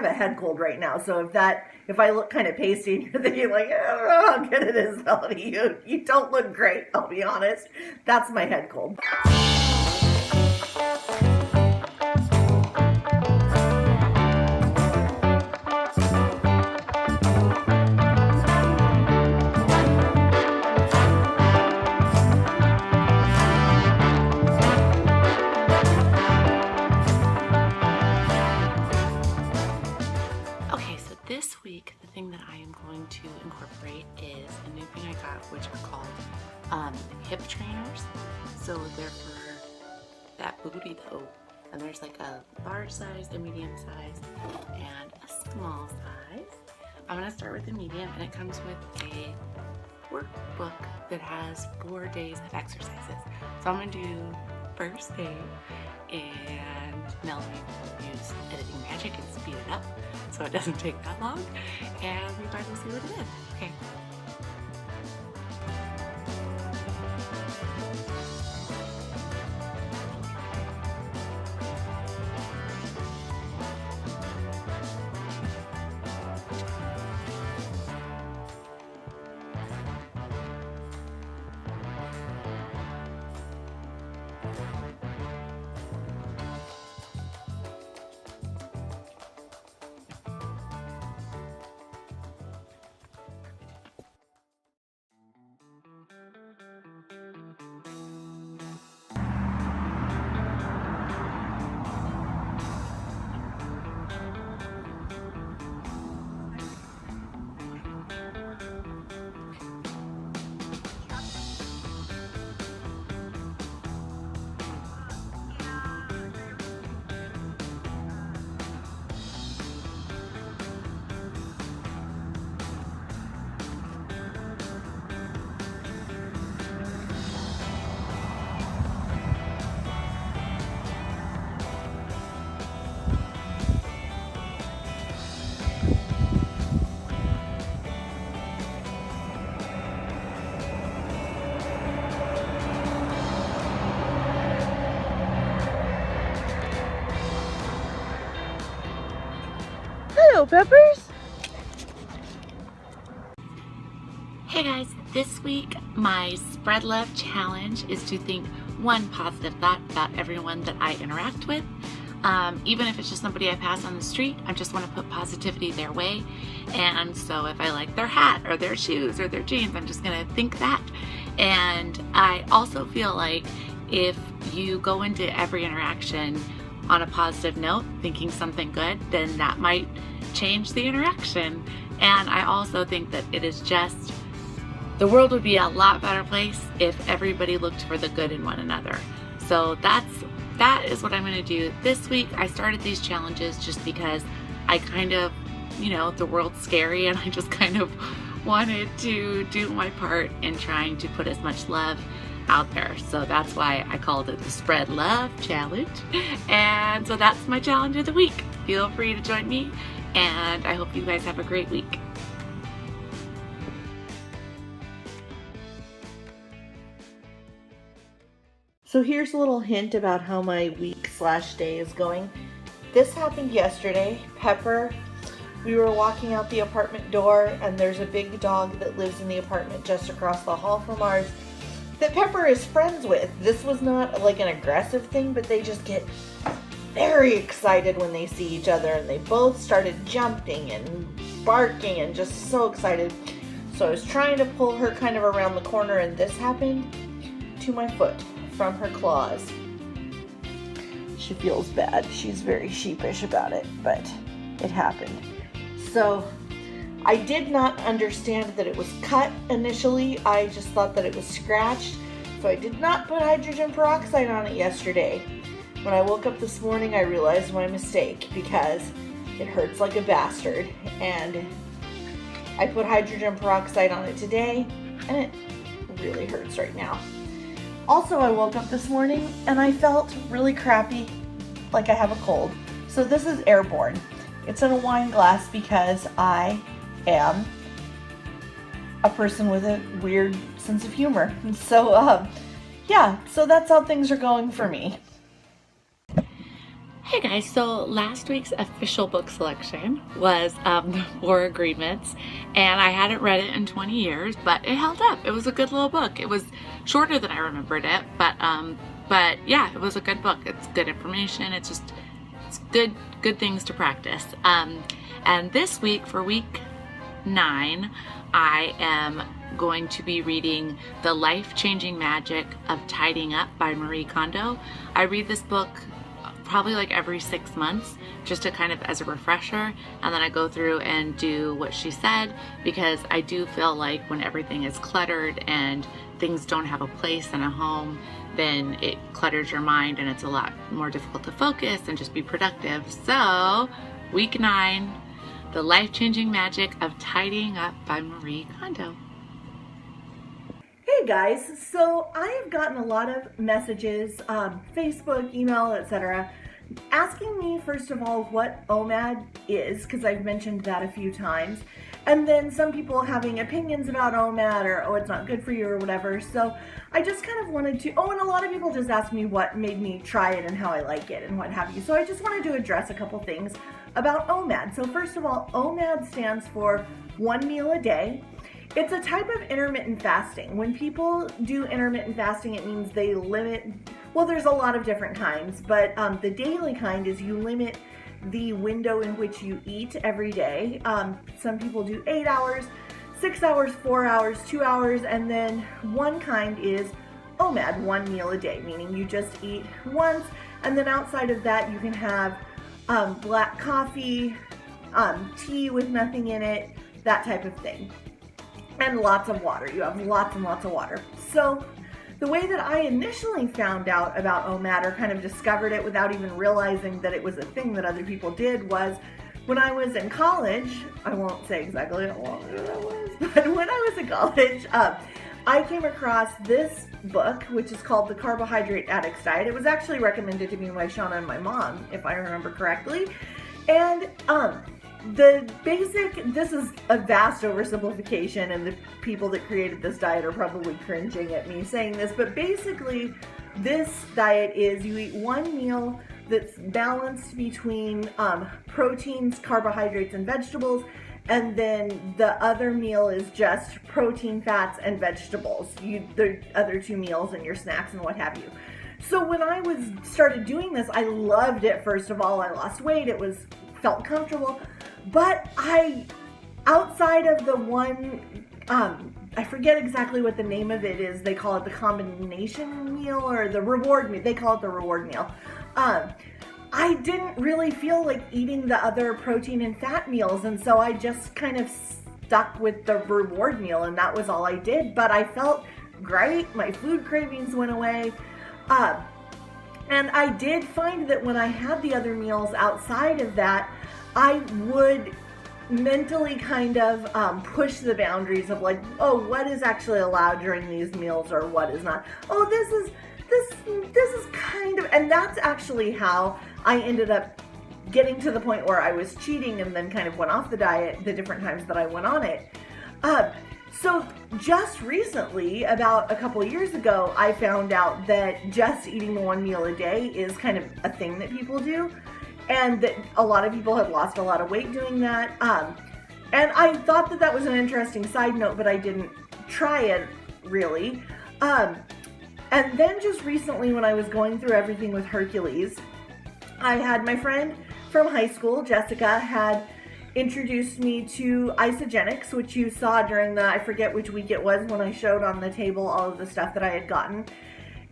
have a head cold right now, so if I look kind of pasty and you're thinking like, I don't know how good it is, Melanie, you don't look great, I'll be honest. That's my head cold. This week, the thing that I am going to incorporate is a new thing I got, which are called hip trainers. So they're for that booty though. And there's like a large size, a medium size, and a small size. I'm gonna start with the medium, and it comes with a workbook that has 4 days of exercises. So I'm gonna do first day, and Melanie will use editing magic and speed it up so it doesn't take that long, and we might as well see what it is. Okay. Hello, Peppers. Hey guys, this week my Spread Love Challenge is to think one positive thought about everyone that I interact with. Even if it's just somebody I pass on the street, I just want to put positivity their way. And so if I like their hat or their shoes or their jeans, I'm just going to think that. And I also feel like if you go into every interaction on a positive note, thinking something good, then that might change the interaction. And I also think that it is just, the world would be a lot better place if everybody looked for the good in one another. So that is what I'm going to do this week. I started these challenges just because I kind of, the world's scary, and I just kind of wanted to do my part in trying to put as much love out there. So that's why I called it the Spread Love Challenge. And so that's my challenge of the week. Feel free to join me, and I hope you guys have a great week. So here's a little hint about how my week/day is going. This happened yesterday. Pepper, we were walking out the apartment door, and there's a big dog that lives in the apartment just across the hall from ours that Pepper is friends with. This was not like an aggressive thing, but they just get very excited when they see each other, and they both started jumping and barking and just so excited. So I was trying to pull her kind of around the corner, and this happened to my foot from her claws. She feels bad. She's very sheepish about it, but it happened. So I did not understand that it was cut initially. I just thought that it was scratched. So I did not put hydrogen peroxide on it yesterday. When I woke up this morning, I realized my mistake because it hurts like a bastard. And I put hydrogen peroxide on it today, and it really hurts right now. Also, I woke up this morning and I felt really crappy, like I have a cold. So this is airborne. It's in a wine glass because I am a person with a weird sense of humor. So, yeah, so that's how things are going for me. Hey guys, so last week's official book selection was The Four Agreements, and I hadn't read it in 20 years, but it held up. It was a good little book. It was shorter than I remembered it, but yeah, it was a good book. It's good information. It's good things to practice. And this week, for week 9, I am going to be reading The Life-Changing Magic of Tidying Up by Marie Kondo. I read this book probably like every 6 months, just to kind of as a refresher, and then I go through and do what she said, because I do feel like when everything is cluttered and things don't have a place and a home, then it clutters your mind and it's a lot more difficult to focus and just be productive. So week 9, The Life-Changing Magic of Tidying Up by Marie Kondo. Hey guys, so I have gotten a lot of messages, Facebook, email, etc., asking me first of all what OMAD is, because I've mentioned that a few times, and then some people having opinions about OMAD or, oh, it's not good for you or whatever. So I just kind of wanted to, and a lot of people just asked me what made me try it and how I like it and what have you. So I just wanted to address a couple things about OMAD. So first of all, OMAD stands for 1 meal a day. It's a type of intermittent fasting. When people do intermittent fasting, it means they limit, well, there's a lot of different kinds, but the daily kind is you limit the window in which you eat every day. Some people do 8 hours, 6 hours, 4 hours, 2 hours, and then one kind is OMAD, 1 meal a day, meaning you just eat once, and then outside of that you can have black coffee, tea with nothing in it, that type of thing. And lots of water. You have lots and lots of water. So the way that I initially found out about OMAD, or kind of discovered it without even realizing that it was a thing that other people did, was when I was in college. I won't say exactly how long ago that was, but when I was in college, I came across this book, which is called The Carbohydrate Addict's Diet. It was actually recommended to me by Shawna and my mom, if I remember correctly. And this is a vast oversimplification, and the people that created this diet are probably cringing at me saying this, but basically this diet is you eat one meal that's balanced between proteins, carbohydrates, and vegetables, and then the other meal is just protein, fats, and vegetables. The other 2 meals and your snacks and what have you. So when I started doing this, I loved it. First of all, I lost weight. Felt comfortable. But outside of the one, I forget exactly what the name of it is. They call it the combination meal or the reward meal. They call it the reward meal. I didn't really feel like eating the other protein and fat meals, and so I just kind of stuck with the reward meal, and that was all I did. But I felt great. My food cravings went away. And I did find that when I had the other meals outside of that, I would mentally kind of push the boundaries of like, oh, what is actually allowed during these meals or what is not. Oh, this is kind of, and that's actually how I ended up getting to the point where I was cheating and then kind of went off the diet the different times that I went on it. So just recently, about a couple years ago, I found out that just eating 1 meal a day is kind of a thing that people do, and that a lot of people have lost a lot of weight doing that. And I thought that was an interesting side note, but I didn't try it really. And then just recently, when I was going through everything with Hercules, I had my friend from high school, Jessica, had introduced me to isogenics, which you saw during I forget which week it was, when I showed on the table all of the stuff that I had gotten.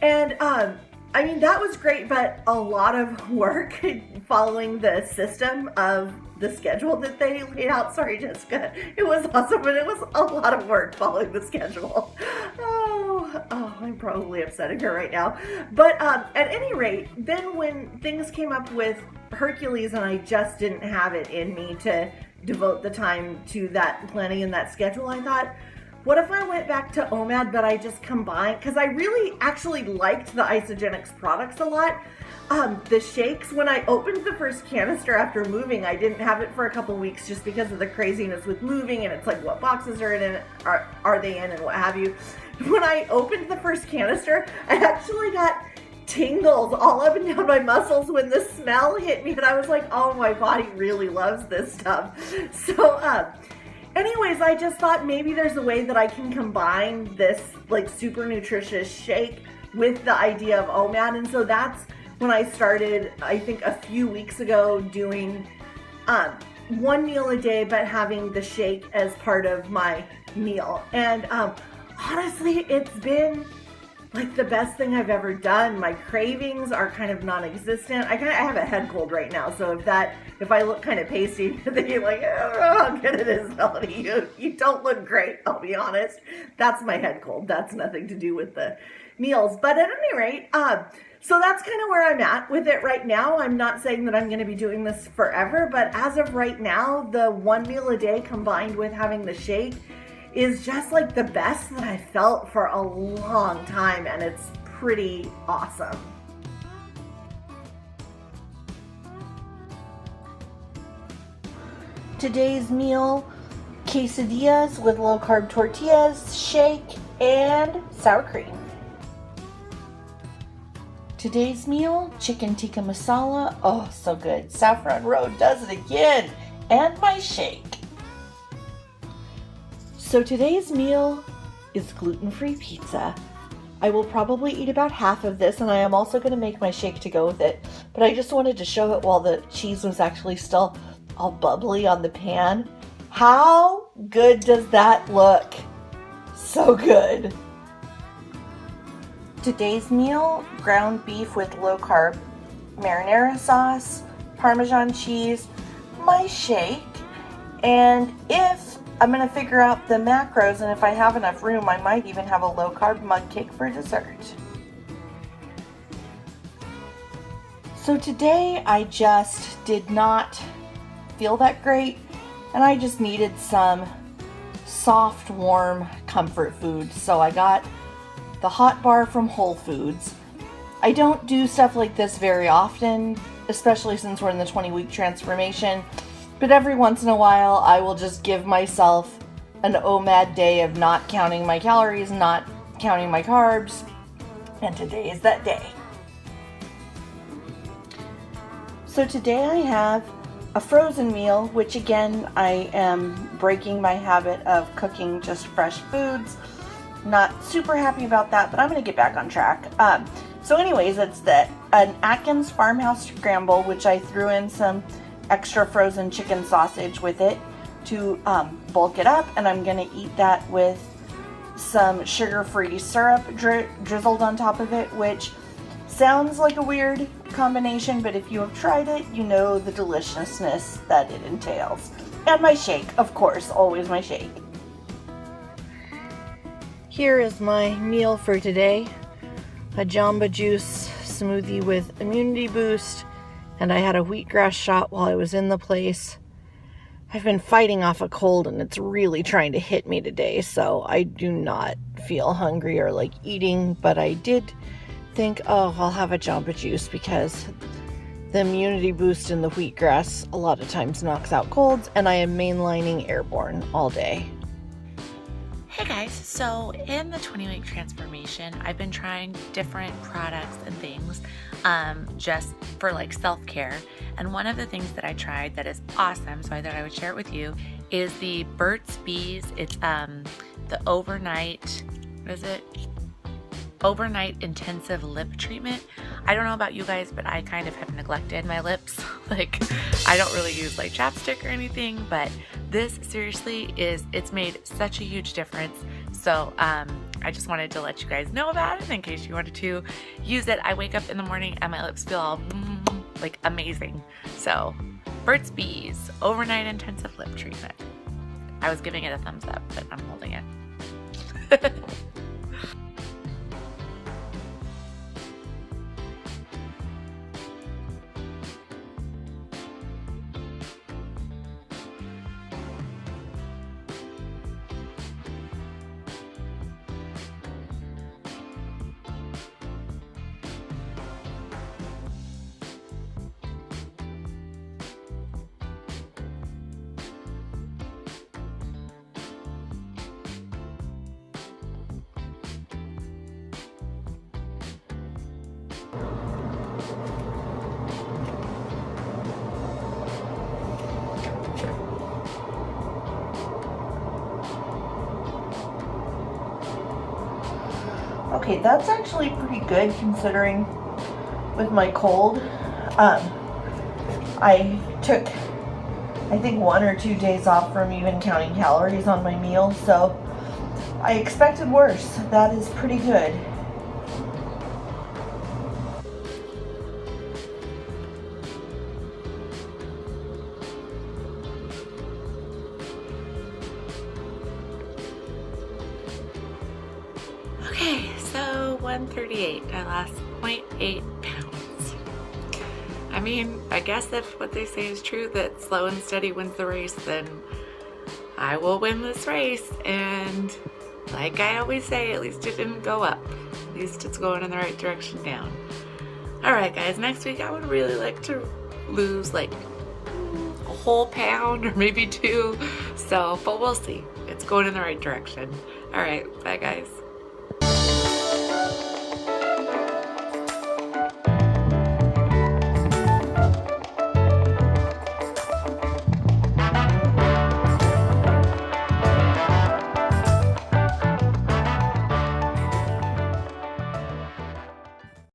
And I mean, that was great, but a lot of work following the system of the schedule that they laid out. Sorry, Jessica. It was awesome, but it was a lot of work following the schedule. Oh, I'm probably upsetting her right now. But at any rate, then when things came up with Hercules and I just didn't have it in me to devote the time to that planning and that schedule, I thought, what if I went back to OMAD, but I just combined, because I really actually liked the Isogenics products a lot. The shakes, when I opened the first canister after moving, I didn't have it for a couple weeks just because of the craziness with moving, and it's like, what boxes are are they in and what have you. When I opened the first canister, I actually got tingles all up and down my muscles when the smell hit me, and I was like, oh, my body really loves this stuff. So anyways, I just thought maybe there's a way that I can combine this like super nutritious shake with the idea of OMAD. And so that's when I started, I think a few weeks ago, doing one meal a day, but having the shake as part of my meal. And honestly, it's been like the best thing I've ever done. My cravings are kind of non-existent. I have a head cold right now, so if I look kind of pasty, you're thinking like, oh, how good it is, Melanie. You don't look great, I'll be honest. That's my head cold. That's nothing to do with the meals. But at any rate, so that's kind of where I'm at with it right now. I'm not saying that I'm going to be doing this forever, but as of right now, the one meal a day combined with having the shake is just like the best that I felt for a long time, and it's pretty awesome. Today's meal, quesadillas with low-carb tortillas, shake, and sour cream. Today's meal, chicken tikka masala, oh so good. Saffron Road does it again, and my shake. So today's meal is gluten-free pizza. I will probably eat about half of this, and I am also going to make my shake to go with it. But I just wanted to show it while the cheese was actually still all bubbly on the pan. How good does that look? So good. Today's meal, ground beef with low-carb marinara sauce, Parmesan cheese, my shake, and if I'm going to figure out the macros, and if I have enough room, I might even have a low-carb mug cake for dessert. So today I just did not feel that great, and I just needed some soft, warm comfort food. So I got the hot bar from Whole Foods. I don't do stuff like this very often, especially since we're in the 20-week transformation. But every once in a while, I will just give myself an OMAD day of not counting my calories, not counting my carbs, and today is that day. So today I have a frozen meal, which again, I am breaking my habit of cooking just fresh foods. Not super happy about that, but I'm going to get back on track. So anyways, it's an Atkins Farmhouse Scramble, which I threw in some extra frozen chicken sausage with it to bulk it up, and I'm going to eat that with some sugar-free syrup drizzled on top of it, which sounds like a weird combination, but if you have tried it, you know the deliciousness that it entails. And my shake, of course, always my shake. Here is my meal for today. A Jamba Juice smoothie with immunity boost, and I had a wheatgrass shot while I was in the place. I've been fighting off a cold, and it's really trying to hit me today, so I do not feel hungry or like eating, but I did think, oh, I'll have a Jamba Juice because the immunity boost in the wheatgrass a lot of times knocks out colds, and I am mainlining Airborne all day. Hey guys, so in the 20-week transformation, I've been trying different products and things just for like self-care. And one of the things that I tried that is awesome, so I thought I would share it with you, is the Burt's Bees. It's the overnight intensive lip treatment. I don't know about you guys, but I kind of have neglected my lips. Like, I don't really use like chapstick or anything, but this seriously it's made such a huge difference. So I just wanted to let you guys know about it in case you wanted to use it. I wake up in the morning and my lips feel all like amazing. So Burt's Bees overnight intensive lip treatment. I was giving it a thumbs up, but I'm holding it. Okay, that's actually pretty good considering with my cold. I took, I think, 1 or 2 days off from even counting calories on my meals, so I expected worse. That is pretty good. Okay, so 138. I lost 0.8 pounds. I mean, I guess if what they say is true, that slow and steady wins the race, then I will win this race. And like I always say, at least it didn't go up. At least it's going in the right direction down. Alright guys, next week I would really like to lose like a whole pound or maybe 2. So, but we'll see. It's going in the right direction. Alright, bye guys.